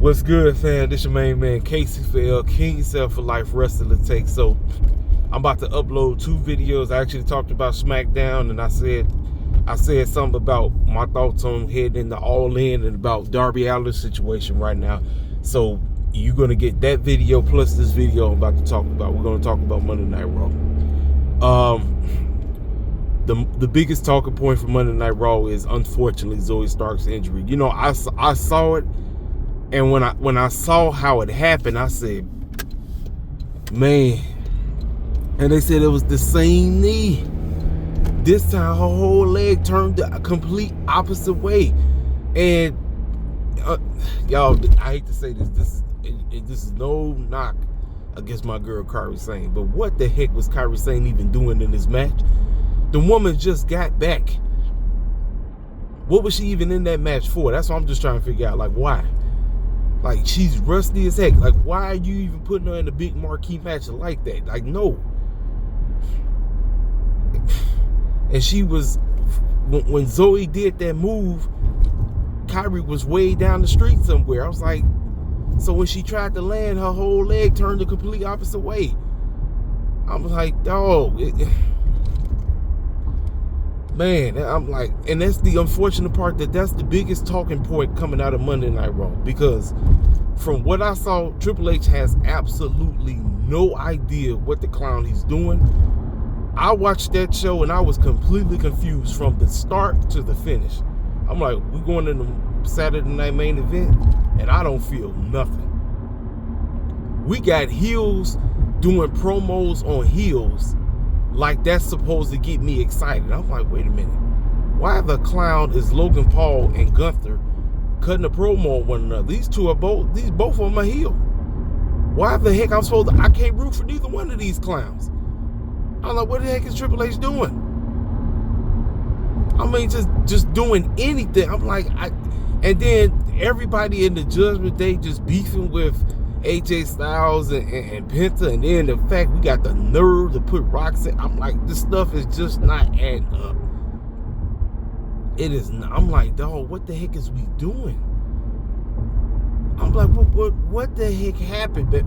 What's good, fam? This your main man, Casey for L, King Yourself for Life Wrestling Take. So, I'm about to upload 2 videos. I actually talked about SmackDown, and I said something about my thoughts on heading into All In and about Darby Allin's situation right now. So, you're going to get that video plus this video I'm about to talk about. We're going to talk about Monday Night Raw. The biggest talking point for Monday Night Raw is, unfortunately, Zoey Starks' injury. You know, I saw it. And when I saw how it happened, I said, man. And they said it was the same knee. This time her whole leg turned the complete opposite way. And y'all, I hate to say this. This is no knock against my girl Kairi Sane. But what the heck was Kairi Sane even doing in this match? The woman just got back. What was she even in that match for? That's what I'm just trying to figure out. Like, why? Like, she's rusty as heck. Like, why are you even putting her in a big marquee match like that? Like, no. And she was, when Zoey did that move, Kairi was way down the street somewhere. I was like, so when she tried to land, her whole leg turned the complete opposite way. I was like, dog. Man, I'm like, and that's the unfortunate part, that's the biggest talking point coming out of Monday Night Raw. Because from what I saw, Triple H has absolutely no idea what the clown he's doing. I watched that show and I was completely confused from the start to the finish. I'm like, we're going in the Saturday night main event and I don't feel nothing. We got heels doing promos on heels like that's supposed to get me excited. I'm like, wait a minute. Why the clown is Logan Paul and Gunther cutting a promo on one another? Both of them are heel. Why the heck I can't root for neither one of these clowns? I'm like, what the heck is Triple H doing? I mean, just doing anything. I'm like, and then everybody in the Judgment Day just beefing with AJ Styles and Penta, and then the fact we got the nerve to put Roxy. I'm like, this stuff is just not adding up. It is not. I'm like, dog, what the heck is we doing? I'm like, what the heck happened? But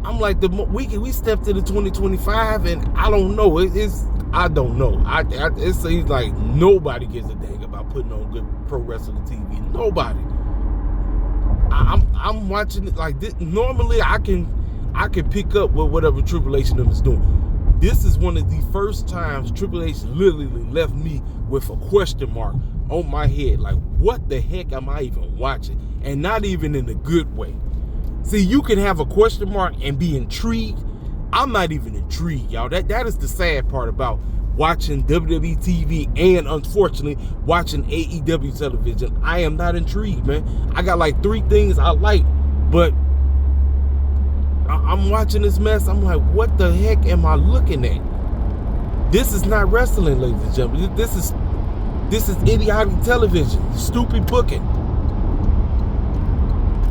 I'm like, we stepped into 2025, and I don't know. I don't know. It seems like nobody gives a dang about putting on good pro wrestling TV. Nobody. I'm watching it like this. Normally I can pick up with whatever Triple H and them is doing. This is one of the first times Triple H literally left me with a question mark on my head. Like, what the heck am I even watching? And not even in a good way. See, you can have a question mark and be intrigued. I'm not even intrigued, y'all. That is the sad part about watching WWE TV and, unfortunately, watching AEW television. I am not intrigued, man. I got like 3 things I like, but I'm watching this mess. I'm like, what the heck am I looking at? This is not wrestling, ladies and gentlemen. This is idiotic television, stupid booking.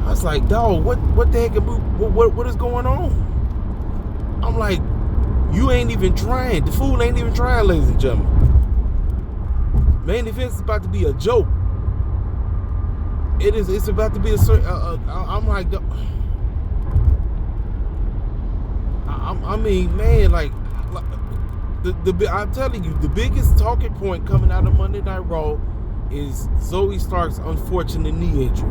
I was like, dog, what the heck? What is going on? I'm like, you ain't even trying. The fool ain't even trying, ladies and gentlemen. Main event is about to be a joke. It's about to be I'm like, I mean, man, like I'm telling you, the biggest talking point coming out of Monday Night Raw is Zoey Starks' unfortunate knee injury.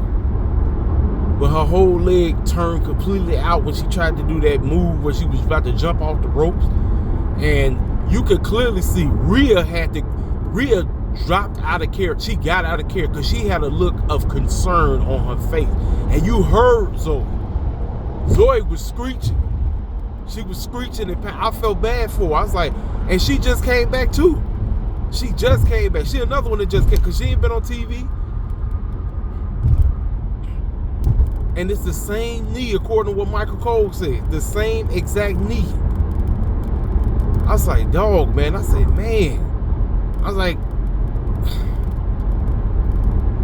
But her whole leg turned completely out when she tried to do that move where she was about to jump off the ropes. And you could clearly see Rhea dropped out of character. She got out of character because she had a look of concern on her face. And you heard Zoey. Zoey was screeching. She was screeching and I felt bad for her. I was like, and she just came back too. She just came back. She another one that just came because she ain't been on TV. And it's the same knee, according to what Michael Cole said. The same exact knee. I was like, dog, man. I said, man. I was like,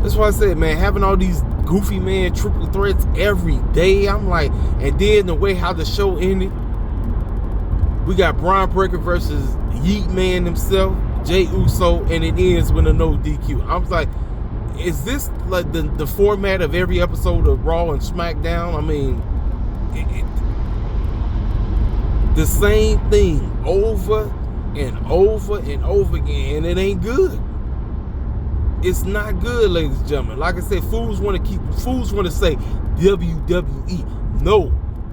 that's why I said, man, having all these goofy, man, triple threats every day. I'm like, and then the way how the show ended. We got Braun Breaker versus Yeet Man himself, Jey Uso, and it ends with a no DQ. I was like, is this like the format of every episode of Raw and SmackDown? I mean, the same thing over and over and over again, and it ain't good. It's not good, ladies and gentlemen. Like I said, fools want to say WWE. No,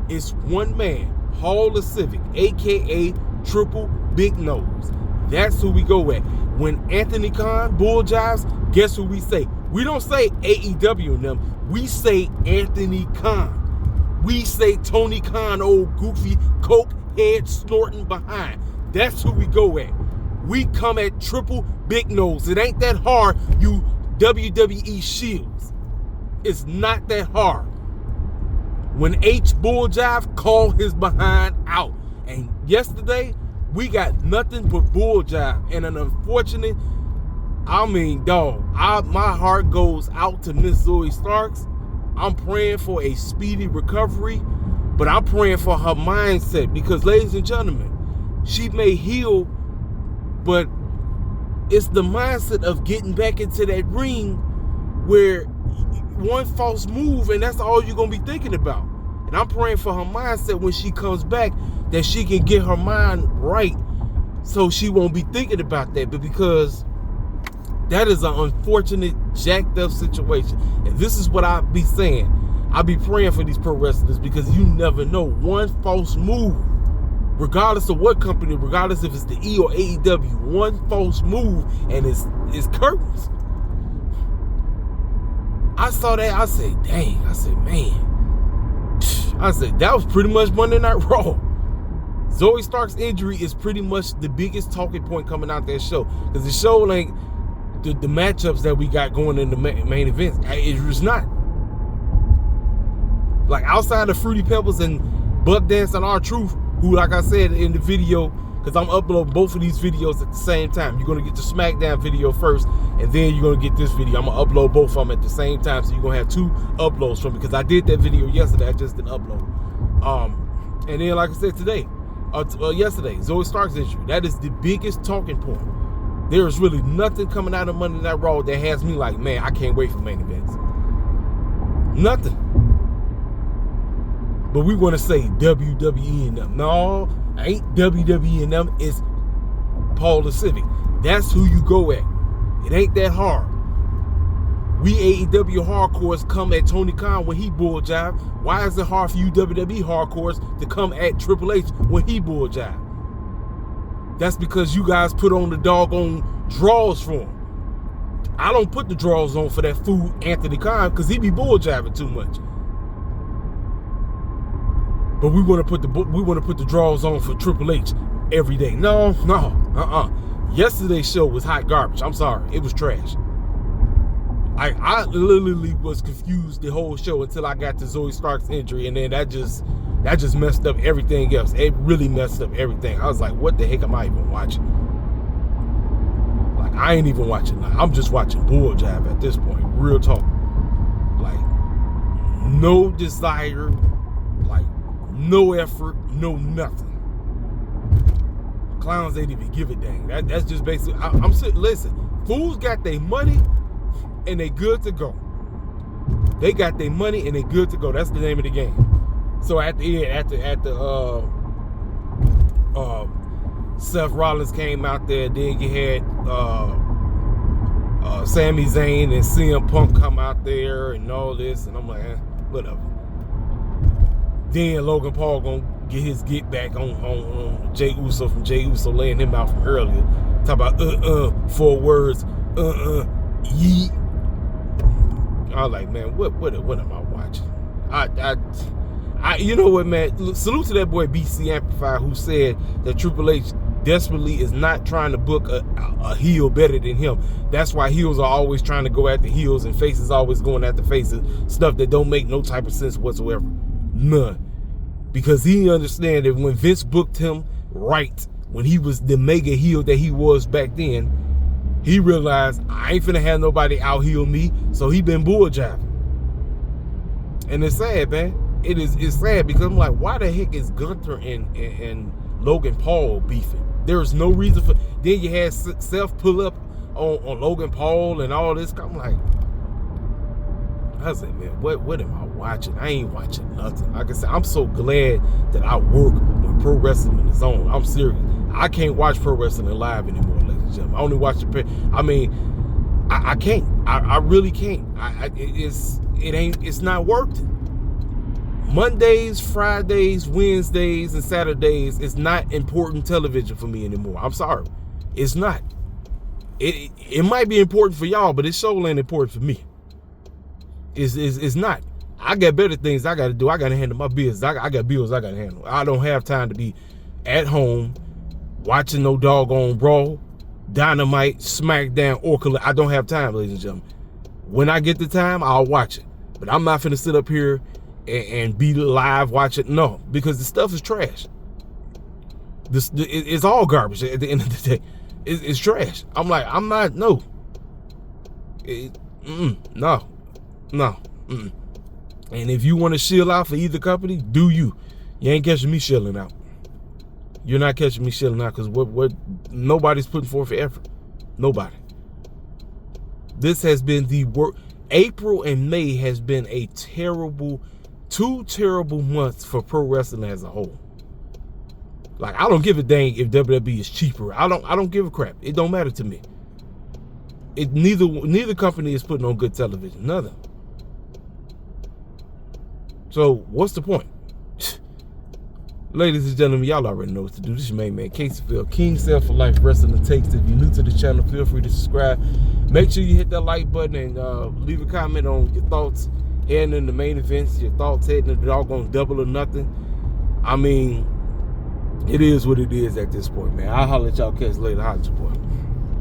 it's one man, Paul the Civic, aka Triple Big Nose. That's who we go at. When Anthony Khan bull jives, guess who we say? We don't say AEW in them. We say Anthony Khan. We say Tony Khan, old goofy coke head snorting behind. That's who we go at. We come at Triple Big Nose. It ain't that hard, you WWE shields. It's not that hard. When H bull jive, call his behind out. And yesterday, we got nothing but bull jive. And an unfortunate, I mean, dog, my heart goes out to Miss Zoey Starks. I'm praying for a speedy recovery, but I'm praying for her mindset because, ladies and gentlemen, she may heal, but it's the mindset of getting back into that ring where one false move and that's all you're going to be thinking about. And I'm praying for her mindset when she comes back that she can get her mind right so she won't be thinking about that. But because that is an unfortunate, jacked up situation. And this is what I be saying. I be praying for these pro wrestlers because you never know. One false move, regardless of what company, regardless if it's the E or AEW, one false move and it's curtains. I saw that, I said, dang, I said, man. I said, that was pretty much Monday Night Raw. Zoey Starks' injury is pretty much the biggest talking point coming out that show. Because the show ain't the matchups that we got going in the main events. It was not. Like outside of Fruity Pebbles and Buck Dance and R-Truth, who, like I said in the video, because I'm uploading both of these videos at the same time. You're going to get the SmackDown video first, and then you're going to get this video. I'm going to upload both of them at the same time, so you're going to have two uploads from me, because I did that video yesterday. I just didn't upload. And then, like I said today, yesterday, Zoey Starks' injury. That is the biggest talking point. There is really nothing coming out of Monday Night Raw that has me like, man, I can't wait for main events. Nothing. But we want to say WWE and them. No, ain't WWE and them. It's Paul the Civic. That's who you go at. It ain't that hard. We AEW hardcores come at Tony Khan when he bull jive. Why is it hard for you WWE hardcores to come at Triple H when he bull jive? That's because you guys put on the doggone draws for him. I don't put the draws on for that fool Anthony Khan because he be bull jiving too much. But we want to put the draws on for Triple H every day. No. Yesterday's show was hot garbage. I'm sorry, it was trash. I literally was confused the whole show until I got to Zoey Starks' injury, and then that just messed up everything else. It really messed up everything. I was like, what the heck am I even watching? Like, I ain't even watching. I'm just watching bull jive at this point. Real talk. Like, no desire. Like, no effort, no nothing. Clowns ain't even give a dang. That's just basically. I'm sitting. Listen, fools got their money and they good to go. They got their money and they good to go. That's the name of the game. So at the end, after Seth Rollins came out there, then you had Sami Zayn and CM Punk come out there and all this, and I'm like, whatever. Then Logan Paul gonna get his get back on Jey Uso from Jey Uso laying him out from earlier. Talk about 4 words, yeet. I was like, man, what am I watching? I you know what, man? Salute to that boy BC Amplifier who said that Triple H desperately is not trying to book a heel better than him. That's why heels are always trying to go at the heels and faces always going at the faces. Stuff that don't make no type of sense whatsoever. None. Because he understands that when Vince booked him right, when he was the mega heel that he was back then, he realized I ain't finna have nobody out heel me, so he been bull jiving. And it's sad, man. It's sad because I'm like, why the heck is Gunther and Logan Paul beefing? There's no reason for. Then you had Seth pull up on Logan Paul and all this. I'm like, I said, man, what am I watching? I ain't watching nothing. Like I said, I'm so glad that I work when pro wrestling is on. I'm serious. I can't watch pro wrestling live anymore, ladies and gentlemen. I only watch I can't. I really can't. It's not working. Mondays, Fridays, Wednesdays, and Saturdays is not important television for me anymore. I'm sorry. It's not. It might be important for y'all, but it sure ain't important for me. It's not. I got better things I got to do. I got to handle my business. I got bills I got to handle. I don't have time to be at home watching no doggone Raw, Dynamite, SmackDown, or I don't have time, ladies and gentlemen. When I get the time, I'll watch it. But I'm not finna sit up here and be live watching. No, because the stuff is trash. It's all garbage at the end of the day. It's trash. I'm not, no. No. And if you want to shill out for either company, do you. You ain't catching me shilling out. You're not catching me shilling out because what nobody's putting forth effort. Nobody. This has been the work. April and May has been two terrible months for pro wrestling as a whole. Like, I don't give a dang if WWE is cheaper. I don't give a crap. It don't matter to me. Neither company is putting on good television. Nothing. So what's the point? Ladies and gentlemen, y'all already know what to do. This is your main man, Caseyville, King Self for Life Wrestling Takes. If you're new to the channel, feel free to subscribe. Make sure you hit that like button and leave a comment on your thoughts heading in the main events, your thoughts heading in the doggone Double or Nothing. I mean, it is what it is at this point, man. I'll holler at y'all cats later. Holla at your boy.